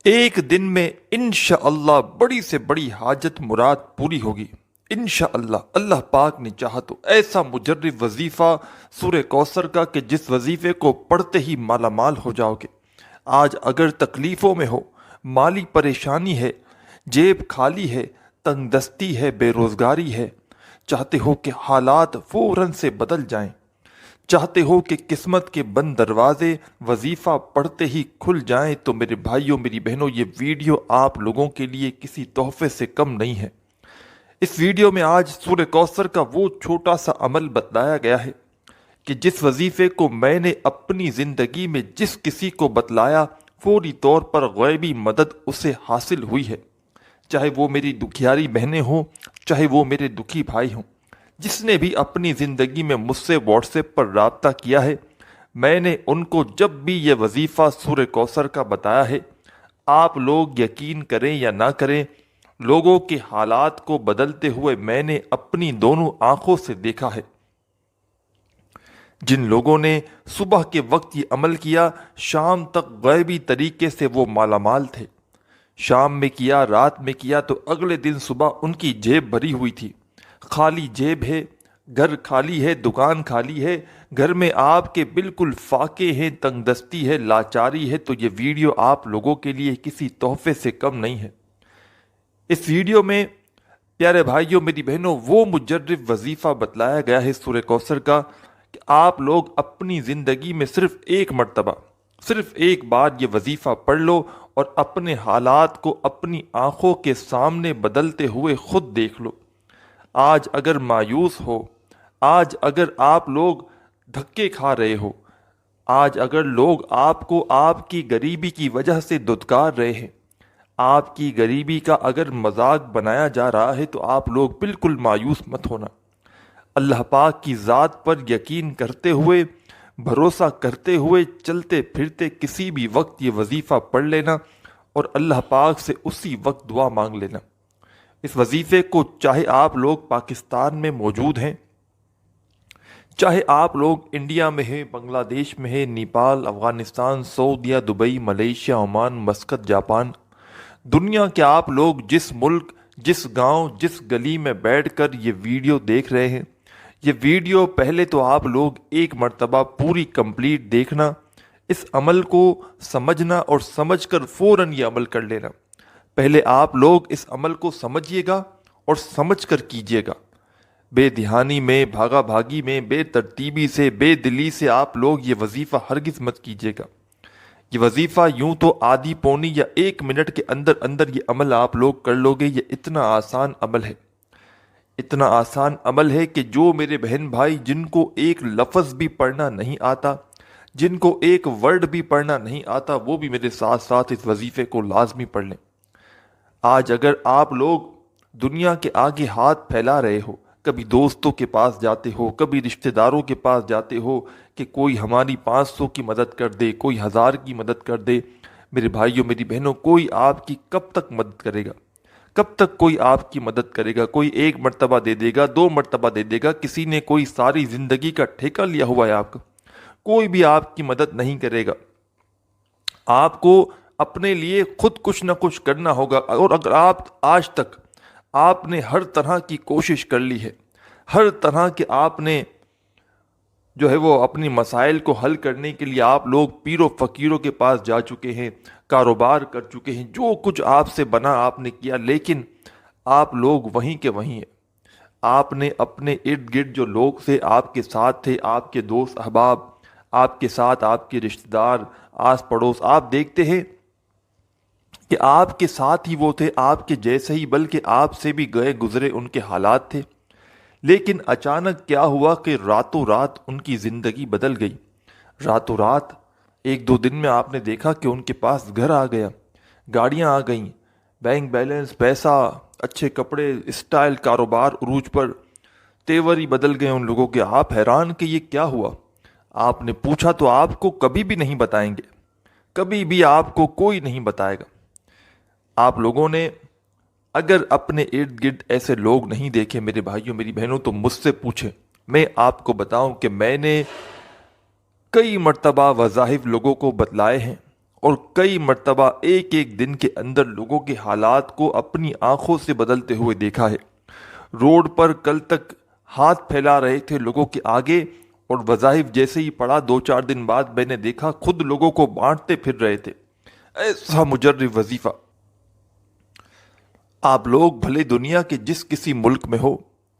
ایک دن میں انشاءاللہ بڑی سے بڑی حاجت مراد پوری ہوگی۔ انشاءاللہ اللہ پاک نے چاہا تو ایسا مجرب وظیفہ سورہ کوثر کا کہ جس وظیفے کو پڑھتے ہی مالا مال ہو جاؤ گے۔ آج اگر تکلیفوں میں ہو، مالی پریشانی ہے، جیب خالی ہے، تنگ دستی ہے، بے روزگاری ہے، چاہتے ہو کہ حالات فوراً سے بدل جائیں، چاہتے ہو کہ قسمت کے بند دروازے وظیفہ پڑھتے ہی کھل جائیں، تو میرے بھائیوں میری بہنوں یہ ویڈیو آپ لوگوں کے لیے کسی تحفے سے کم نہیں ہے۔ اس ویڈیو میں آج سورہ کوثر کا وہ چھوٹا سا عمل بتلایا گیا ہے کہ جس وظیفے کو میں نے اپنی زندگی میں جس کسی کو بتلایا فوری طور پر غیبی مدد اسے حاصل ہوئی ہے، چاہے وہ میری دکھیاری بہنیں ہوں، چاہے وہ میرے دکھی بھائی ہوں۔ جس نے بھی اپنی زندگی میں مجھ سے واٹس ایپ پر رابطہ کیا ہے، میں نے ان کو جب بھی یہ وظیفہ سورہ کوثر کا بتایا ہے، آپ لوگ یقین کریں یا نہ کریں، لوگوں کے حالات کو بدلتے ہوئے میں نے اپنی دونوں آنکھوں سے دیکھا ہے۔ جن لوگوں نے صبح کے وقت یہ عمل کیا، شام تک غیبی طریقے سے وہ مالا مال تھے۔ شام میں کیا، رات میں کیا، تو اگلے دن صبح ان کی جیب بھری ہوئی تھی۔ خالی جیب ہے، گھر خالی ہے، دکان خالی ہے، گھر میں آپ کے بالکل فاقے ہیں، تنگ دستی ہے، لاچاری ہے، تو یہ ویڈیو آپ لوگوں کے لیے کسی تحفے سے کم نہیں ہے۔ اس ویڈیو میں پیارے بھائیوں میری بہنوں وہ مجرب وظیفہ بتلایا گیا ہے سورہ کوثر کا کہ آپ لوگ اپنی زندگی میں صرف ایک مرتبہ، صرف ایک بار یہ وظیفہ پڑھ لو اور اپنے حالات کو اپنی آنکھوں کے سامنے بدلتے ہوئے خود دیکھ لو۔ آج اگر مایوس ہو، آج اگر آپ لوگ دھکے کھا رہے ہو، آج اگر لوگ آپ کو آپ کی غریبی کی وجہ سے دھتکار رہے ہیں، آپ کی غریبی کا اگر مذاق بنایا جا رہا ہے، تو آپ لوگ بالکل مایوس مت ہونا۔ اللہ پاک کی ذات پر یقین کرتے ہوئے، بھروسہ کرتے ہوئے، چلتے پھرتے کسی بھی وقت یہ وظیفہ پڑھ لینا اور اللہ پاک سے اسی وقت دعا مانگ لینا۔ اس وظیفے کو چاہے آپ لوگ پاکستان میں موجود ہیں، چاہے آپ لوگ انڈیا میں ہیں، بنگلہ دیش میں ہیں، نیپال، افغانستان، سعودیہ، Dubai, Malaysia, Oman, Muscat, Japan, دنیا کے آپ لوگ جس ملک، جس گاؤں، جس گلی میں بیٹھ کر یہ ویڈیو دیکھ رہے ہیں، یہ ویڈیو پہلے تو آپ لوگ ایک مرتبہ پوری کمپلیٹ دیکھنا، اس عمل کو سمجھنا اور سمجھ کر فوراً یہ عمل کر لینا۔ پہلے آپ لوگ اس عمل کو سمجھیے گا اور سمجھ کر کیجیے گا۔ بے دھیانی میں، بھاگا بھاگی میں، بے ترتیبی سے، بے دلی سے آپ لوگ یہ وظیفہ ہرگز مت کیجیے گا۔ یہ وظیفہ یوں تو آدھی پونی یا ایک منٹ کے اندر اندر یہ عمل آپ لوگ کر لو گے۔ یہ اتنا آسان عمل ہے، اتنا آسان عمل ہے کہ جو میرے بہن بھائی جن کو ایک لفظ بھی پڑھنا نہیں آتا، جن کو ایک ورڈ بھی پڑھنا نہیں آتا، وہ بھی میرے ساتھ ساتھ اس وظیفے کو لازمی پڑھ لیں۔ آج اگر آپ لوگ دنیا کے آگے ہاتھ پھیلا رہے ہو، کبھی دوستوں کے پاس جاتے ہو، کبھی رشتہ داروں کے پاس جاتے ہو کہ کوئی ہماری 500 کی مدد کر دے، کوئی 1000 کی مدد کر دے، میرے بھائیوں میری بہنوں، کوئی آپ کی کب تک مدد کرے گا؟ کب تک کوئی آپ کی مدد کرے گا؟ کوئی ایک مرتبہ دے دے گا، 2 مرتبہ دے دے گا، کسی نے کوئی ساری زندگی کا ٹھیکہ لیا ہوا ہے آپ کا؟ کوئی بھی آپ کی مدد نہیں کرے گا۔ آپ کو اپنے لیے خود کچھ نہ کچھ کرنا ہوگا، اور اگر آپ آج تک آپ نے ہر طرح کی کوشش کر لی ہے، ہر طرح کے آپ نے جو ہے وہ اپنی مسائل کو حل کرنے کے لیے آپ لوگ پیروں فقیروں کے پاس جا چکے ہیں، کاروبار کر چکے ہیں، جو کچھ آپ سے بنا آپ نے کیا، لیکن آپ لوگ وہیں کے وہیں ہیں۔ آپ نے اپنے ارد گرد جو لوگ تھے، آپ کے ساتھ تھے، آپ کے دوست احباب، آپ کے ساتھ آپ کے رشتہ دار، آس پڑوس، آپ دیکھتے ہیں کہ آپ کے ساتھ ہی وہ تھے، آپ کے جیسے ہی، بلکہ آپ سے بھی گئے گزرے ان کے حالات تھے، لیکن اچانک کیا ہوا کہ راتوں رات ان کی زندگی بدل گئی۔ راتوں رات 1-2 دن میں آپ نے دیکھا کہ ان کے پاس گھر آ گیا، گاڑیاں آ گئیں، بینک بیلنس، پیسہ، اچھے کپڑے، اسٹائل، کاروبار عروج پر، تیور ہی بدل گئے ان لوگوں کے۔ آپ حیران کہ یہ کیا ہوا؟ آپ نے پوچھا تو آپ کو کبھی بھی نہیں بتائیں گے، کبھی بھی آپ کو کوئی نہیں بتائے گا۔ آپ لوگوں نے اگر اپنے ارد گرد ایسے لوگ نہیں دیکھے میرے بھائیوں میری بہنوں، تو مجھ سے پوچھیں، میں آپ کو بتاؤں کہ میں نے کئی مرتبہ وظائف لوگوں کو بتلائے ہیں، اور کئی مرتبہ ایک ایک دن کے اندر لوگوں کے حالات کو اپنی آنکھوں سے بدلتے ہوئے دیکھا ہے۔ روڈ پر کل تک ہاتھ پھیلا رہے تھے لوگوں کے آگے، اور وظائف جیسے ہی پڑا 2-4 دن بعد میں نے دیکھا خود لوگوں کو بانٹتے پھر رہے تھے۔ ایسا مجرب وظیفہ! آپ لوگ بھلے دنیا کے جس کسی ملک میں ہو،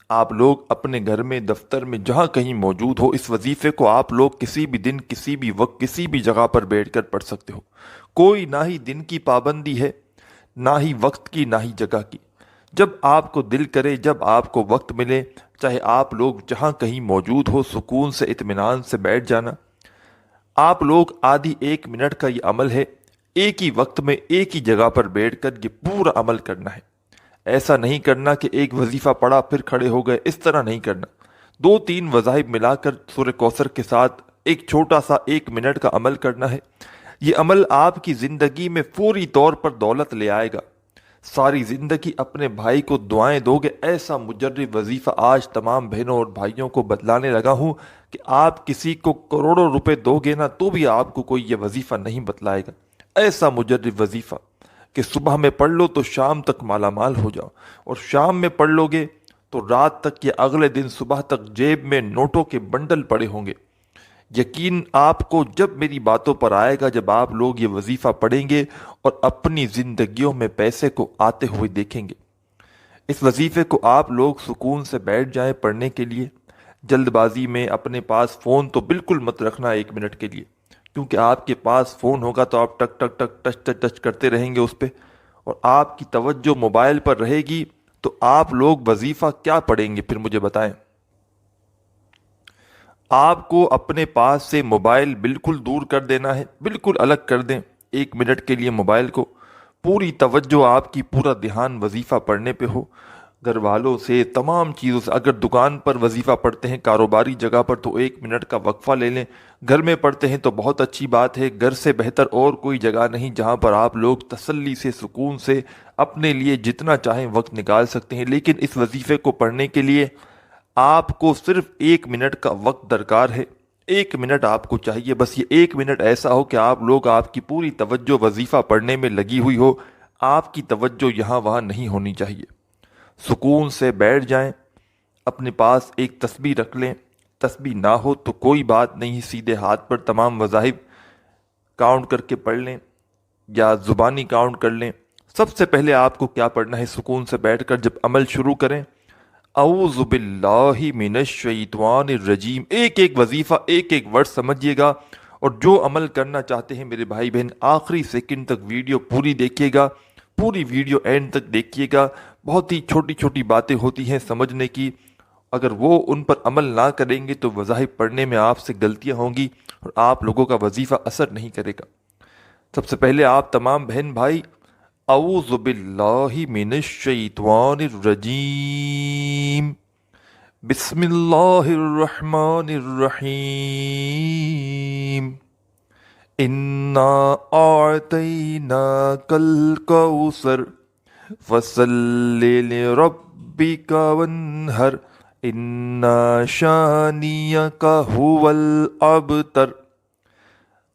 آپ لوگ اپنے گھر میں، دفتر میں، جہاں کہیں موجود ہو، اس وظیفے کو آپ لوگ کسی بھی دن، کسی بھی وقت، کسی بھی جگہ پر بیٹھ کر پڑھ سکتے ہو۔ کوئی نہ ہی دن کی پابندی ہے، نہ ہی وقت کی، نہ ہی جگہ کی۔ جب آپ کو دل کرے، جب آپ کو وقت ملے، چاہے آپ لوگ جہاں کہیں موجود ہو، سکون سے، اطمینان سے بیٹھ جانا۔ آپ لوگ آدھی 1 منٹ کا یہ عمل ہے، ایک ہی وقت میں ایک ہی جگہ پر بیٹھ کر یہ پورا عمل کرنا ہے۔ ایسا نہیں کرنا کہ ایک وظیفہ پڑھا پھر کھڑے ہو گئے، اس طرح نہیں کرنا۔ 2-3 وظائف ملا کر سورہ کوثر کے ساتھ ایک چھوٹا سا 1 منٹ کا عمل کرنا ہے۔ یہ عمل آپ کی زندگی میں فوری طور پر دولت لے آئے گا۔ ساری زندگی اپنے بھائی کو دعائیں دو گے۔ ایسا مجرب وظیفہ آج تمام بہنوں اور بھائیوں کو بتلانے لگا ہوں کہ آپ کسی کو کروڑوں روپے دو گے نا تو بھی آپ کو کوئی یہ وظیفہ نہیں بتلائے گا۔ ایسا مجرب وظیفہ کہ صبح میں پڑھ لو تو شام تک مالا مال ہو جاؤ، اور شام میں پڑھ لو گے تو رات تک یا اگلے دن صبح تک جیب میں نوٹوں کے بنڈل پڑے ہوں گے۔ یقین آپ کو جب میری باتوں پر آئے گا، جب آپ لوگ یہ وظیفہ پڑھیں گے اور اپنی زندگیوں میں پیسے کو آتے ہوئے دیکھیں گے۔ اس وظیفے کو آپ لوگ سکون سے بیٹھ جائیں پڑھنے کے لیے۔ جلد بازی میں اپنے پاس فون تو بالکل مت رکھنا 1 منٹ کے لیے، کیونکہ آپ کے پاس فون ہوگا تو آپ ٹک ٹک ٹک ٹچ ٹچ ٹچ کرتے رہیں گے اس پہ، اور آپ کی توجہ موبائل پر رہے گی تو آپ لوگ وظیفہ کیا پڑھیں گے پھر مجھے بتائیں۔ آپ کو اپنے پاس سے موبائل بالکل دور کر دینا ہے، بالکل الگ کر دیں 1 منٹ کے لیے موبائل کو۔ پوری توجہ آپ کی، پورا دھیان وظیفہ پڑھنے پہ ہو۔ گھر والوں سے، تمام چیزوں سے، اگر دکان پر وظیفہ پڑھتے ہیں، کاروباری جگہ پر، تو 1 منٹ کا وقفہ لے لیں۔ گھر میں پڑھتے ہیں تو بہت اچھی بات ہے۔ گھر سے بہتر اور کوئی جگہ نہیں جہاں پر آپ لوگ تسلی سے، سکون سے اپنے لیے جتنا چاہیں وقت نکال سکتے ہیں۔ لیکن اس وظیفے کو پڑھنے کے لیے آپ کو صرف 1 منٹ کا وقت درکار ہے۔ 1 منٹ آپ کو چاہیے، بس یہ 1 منٹ ایسا ہو کہ آپ لوگ، آپ کی پوری توجہ وظیفہ پڑھنے میں لگی ہوئی ہو، آپ کی توجہ یہاں وہاں نہیں ہونی چاہیے۔ سکون سے بیٹھ جائیں، اپنے پاس ایک تسبیح رکھ لیں۔ تسبیح نہ ہو تو کوئی بات نہیں، سیدھے ہاتھ پر تمام وظائف کاؤنٹ کر کے پڑھ لیں یا زبانی کاؤنٹ کر لیں۔ سب سے پہلے آپ کو کیا پڑھنا ہے سکون سے بیٹھ کر جب عمل شروع کریں؟ اعوذ باللہ من الشیطان الرجیم۔ ایک ایک وظیفہ، ایک ایک ورڈ سمجھیے گا، اور جو عمل کرنا چاہتے ہیں میرے بھائی بہن، آخری سیکنڈ تک ویڈیو پوری دیکھیے گا، پوری ویڈیو اینڈ تک دیکھیے گا۔ بہت ہی چھوٹی چھوٹی باتیں ہوتی ہیں سمجھنے کی، اگر وہ ان پر عمل نہ کریں گے تو وظائف پڑھنے میں آپ سے غلطیاں ہوں گی اور آپ لوگوں کا وظیفہ اثر نہیں کرے گا۔ سب سے پہلے آپ تمام بہن بھائی اعوذ باللہ من الشیطان الرجیم، بسم اللہ الرحمن الرحیم، انا اعطیناک الکوثر فصل لربک وانحر ان شانیک هو الابتر۔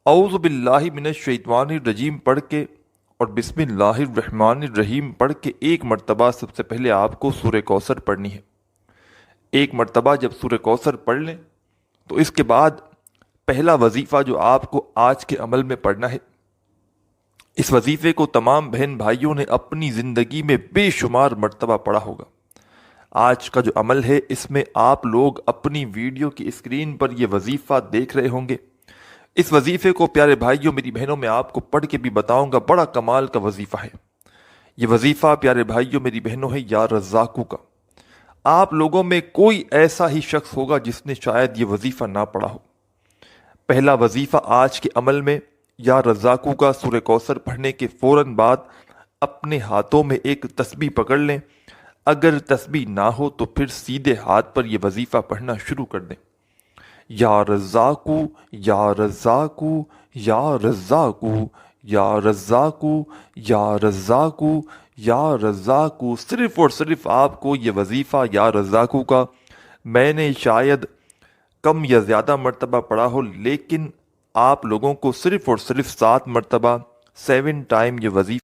اعوذ باللہ من الشیطان الرجیم پڑھ کے اور بسم اللہ الرحمن الرحیم پڑھ کے 1 مرتبہ سب سے پہلے آپ کو سورہ کوثر پڑھنی ہے۔ 1 مرتبہ جب سورہ کوثر پڑھ لیں تو اس کے بعد پہلا وظیفہ جو آپ کو آج کے عمل میں پڑھنا ہے، اس وظیفے کو تمام بہن بھائیوں نے اپنی زندگی میں بے شمار مرتبہ پڑھا ہوگا۔ آج کا جو عمل ہے اس میں آپ لوگ اپنی ویڈیو کی اسکرین پر یہ وظیفہ دیکھ رہے ہوں گے۔ اس وظیفے کو پیارے بھائیوں، میری بہنوں، میں آپ کو پڑھ کے بھی بتاؤں گا، بڑا کمال کا وظیفہ ہے یہ وظیفہ۔ پیارے بھائیوں، میری بہنوں، ہے یا رزاقو کا۔ آپ لوگوں میں کوئی ایسا ہی شخص ہوگا جس نے شاید یہ وظیفہ نہ پڑھا ہو۔ پہلا وظیفہ آج کے عمل میں یا رزاقو کا، سورہ کوثر پڑھنے کے فوراً بعد اپنے ہاتھوں میں ایک تسبیح پکڑ لیں۔ اگر تسبیح نہ ہو تو پھر سیدھے ہاتھ پر یہ وظیفہ پڑھنا شروع کر دیں۔ یا رزاقو، یا رزاقو، یا رزاقو، یا رزاقو، یا رزاقو، یا رزاقو۔ صرف اور صرف آپ کو یہ وظیفہ یا رزاقو کا، میں نے شاید کم یا زیادہ مرتبہ پڑھا ہو، لیکن آپ لوگوں کو صرف اور صرف 7 مرتبہ 7 ٹائم یہ وظیفہ